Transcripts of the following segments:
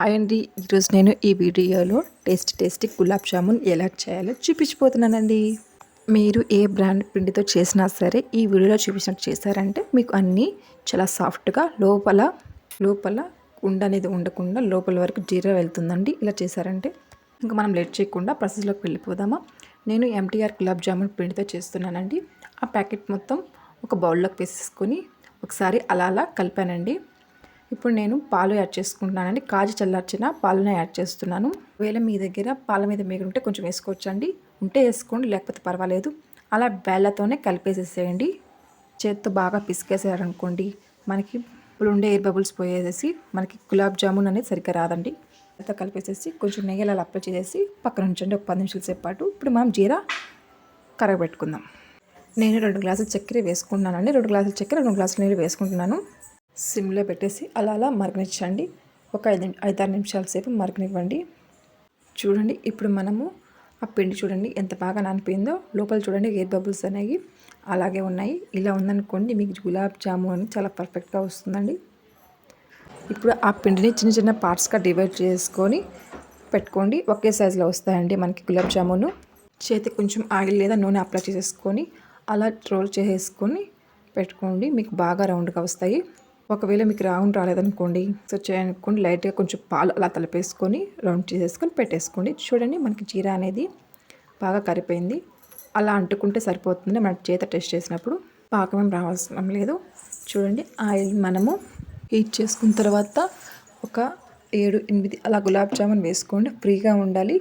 Hi అండి. ఈరోజు నేను ఈ వీడియోలో టేస్టీ గులాబ్ జామున్ ఎలా చేయాలో చూపించిపోతున్నానండి. మీరు ఏ బ్రాండ్ పిండితో చేసినా సరే ఈ వీడియోలో చూపించినట్టు చేశారంటే మీకు అన్నీ చాలా సాఫ్ట్గా లోపల ఉండ అనేది ఉండకుండా లోపల వరకు జీరా వెళ్తుందండి. ఇలా చేశారంటే ఇంకా మనం లేట్ చేయకుండా ప్రాసెస్లోకి వెళ్ళిపోదామా. నేను ఎంటీఆర్ గులాబ్ జామున్ పిండితో చేస్తున్నానండి. ఆ ప్యాకెట్ మొత్తం ఒక బౌల్లోకి వేసేసుకొని ఒకసారి అలా కలిపానండి. ఇప్పుడు నేను పాలు యాడ్ చేసుకుంటున్నానండి. కాచి చల్లార్చిన పాలను యాడ్ చేస్తున్నాను. ఒకవేళ మీ దగ్గర పాల మీద మీగడ ఉంటే కొంచెం వేసుకోవచ్చండి. ఉంటే వేసుకోండి, లేకపోతే పర్వాలేదు. అలా బేళ్ళతోనే కలిపేసేసేయండి. చేత్తో బాగా పిసికేసారనుకోండి మనకి ఉండే ఎయిర్ బబుల్స్ పోయేసి మనకి గులాబ్ జామున్ అనేది సరిగ్గా రాదండి. అంతా కలిపేసేసి కొంచెం నెయ్యి అలా అప్లై చేసేసి పక్కన ఉంచండి ఒక 10 నిమిషాల సేపు పాటు. ఇప్పుడు మనం జీరా కరగబెట్టుకుందాం. నేను 2 గ్లాసుల చక్కెర వేసుకున్నానండి. 2 గ్లాసుల చక్కెర 2 గ్లాసుల నీళ్ళు వేసుకుంటున్నాను. సిమ్లో పెట్టేసి అలా మరగనిచ్చండి. ఒక 5-6 నిమిషాల సేపు మరగనివ్వండి. చూడండి ఇప్పుడు మనము ఆ పిండి చూడండి ఎంత బాగా నానిపోయిందో. లోపల చూడండి ఎయిర్ బబుల్స్ అనేవి అలాగే ఉన్నాయి. ఇలా ఉందనుకోండి మీకు గులాబ్ జామున్ చాలా పర్ఫెక్ట్గా వస్తుందండి. ఇప్పుడు ఆ పిండిని చిన్న చిన్న పార్ట్స్గా డివైడ్ చేసుకొని పెట్టుకోండి. ఒకే సైజులో వస్తాయండి మనకి గులాబ్ జామును. చేతికి కొంచెం ఆయిల్ లేదా నూనె అప్లై చేసేసుకొని అలా రోల్ చేసేసుకొని పెట్టుకోండి. మీకు బాగా రౌండ్గా వస్తాయి. ఒకవేళ మీకు రౌండ్ రాలేదనుకోండి సో చేయనుకోండి లైట్గా కొంచెం పాలు అలా తలిపేసుకొని రౌండ్ చేసేసుకొని పెట్టేసుకోండి. చూడండి మనకి జీరా అనేది బాగా కరిపోయింది. అలా అంటుకుంటే సరిపోతుంది. మన చేత టెస్ట్ చేసినప్పుడు పాకం రావాల్సిన లేదు. చూడండి ఆయిల్ మనము హీట్ చేసుకున్న తర్వాత ఒక 7-8 అలా గులాబ్ జామున్ వేసుకోండి. ఫ్రీగా ఉండాలి,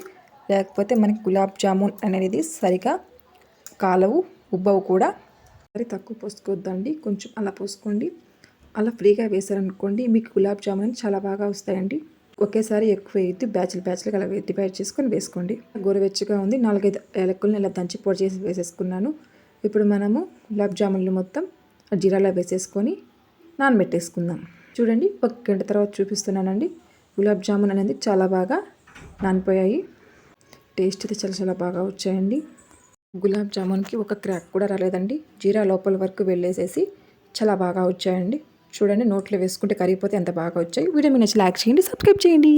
లేకపోతే మనకి గులాబ్ జామున్ అనేది సరిగా కాలవు, ఉబ్బవు కూడా. సరి తక్కువ పోసుకోవద్దండి, కొంచెం అలా పోసుకోండి. అలా ఫ్రీగా వేసారనుకోండి మీకు గులాబ్ జామున్ చాలా బాగా వస్తాయండి. ఒకేసారి ఎక్కువ వేయద్దు, బ్యాచ్లు అలా డివైడ్ చేసుకొని వేసుకోండి. గోరువెచ్చగా ఉంది. 4-5 యాలకులను ఇలా దంచి పొడి చేసి వేసేసుకున్నాను. ఇప్పుడు మనము గులాబ్ జామున్లు మొత్తం జీరాలో వేసేసుకొని నానబెట్టేసుకుందాం. చూడండి 1 గంట తర్వాత చూపిస్తున్నానండి. గులాబ్ జామున్ అనేది చాలా బాగా నానిపోయాయి. టేస్ట్ అయితే చాలా బాగా వచ్చాయండి. గులాబ్ జామున్కి ఒక క్రాక్ కూడా రాలేదండి. జీరా లోపల వరకు వెళ్ళేసేసి చాలా బాగా వచ్చాయండి. చూడండి నోట్లో వేసుకుంటే కరిగిపోతే ఎంత బాగా వచ్చాయి. వీడియో మీకు నచ్చి లైక్ చేయండి, సబ్స్క్రైబ్ చేయండి.